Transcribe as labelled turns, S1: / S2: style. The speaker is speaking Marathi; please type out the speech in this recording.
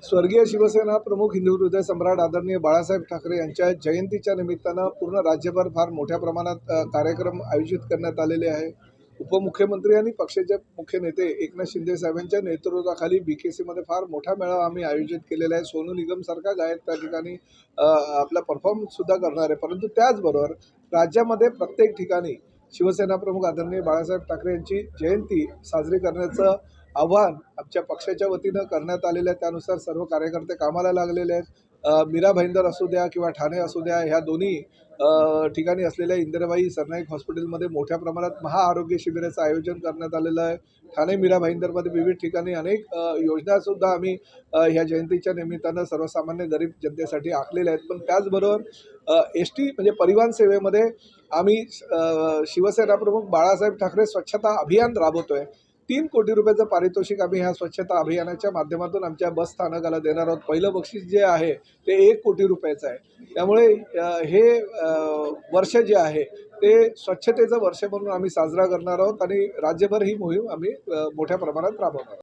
S1: स्वर्गीय शिवसेना प्रमुख हिंदू हृदय सम्राट आदरणीय बाळासाहेब ठाकरे यांच्या जयंतीच्या निमित्तानं पूर्ण राज्यभर फार मोठ्या प्रमाणात कार्यक्रम आयोजित करण्यात आलेले आहे। उपमुख्यमंत्री आणि पक्षाचे मुख्य नेते एकनाथ शिंदे साहेबांच्या नेतृत्वाखाली BKC मध्ये फार मोठा मेळावा आम्ही आयोजित केलेला आहे। सोनू निगम सारखा गायक त्या ठिकाणी आपला परफॉर्मन्स सुद्धा करणार आहे। परंतु त्याचबरोबर राज्यामध्ये प्रत्येक ठिकाणी शिवसेना प्रमुख आदरणीय बाळासाहेब ठाकरे यांची जयंती साजरी करण्याचं आव्हान आमच्या पक्षाच्या वतीनं करण्यात आलेलं आहे। त्यानुसार सर्व कार्यकर्ते कामाला लागलेले आहेत। मीरा भाईंदर असू द्या किंवा ठाणे असू द्या, ह्या दोन्ही ठिकाणी असलेल्या इंदिराबाई सरनाईक हॉस्पिटलमध्ये मोठ्या प्रमाणात महाआरोग्य शिबिराचं आयोजन करण्यात आलेलं आहे। ठाणे मीरा भाईंदरमध्ये विविध ठिकाणी अनेक योजनासुद्धा आम्ही ह्या जयंतीच्या निमित्तानं सर्वसामान्य गरीब जनतेसाठी आखलेल्या आहेत। पण त्याचबरोबर ST म्हणजे परिवहन सेवेमध्ये आम्ही शिवसेना प्रमुख बाळासाहेब ठाकरे स्वच्छता अभियान राबवतोय। 3 कोटी रुपयाचं पारितोषिक आम्ही ह्या स्वच्छता अभियानाच्या माध्यमातून आमच्या बस स्थानकाला देणार आहोत। पहिलं बक्षीस जे आहे ते 1 कोटी रुपयाचं आहे। त्यामुळे हे वर्ष जे आहे ते स्वच्छतेचं वर्ष म्हणून आम्ही साजरा करणार आहोत आणि राज्यभर ही मोहीम आम्ही मोठ्या प्रमाणात राबवणार आहोत।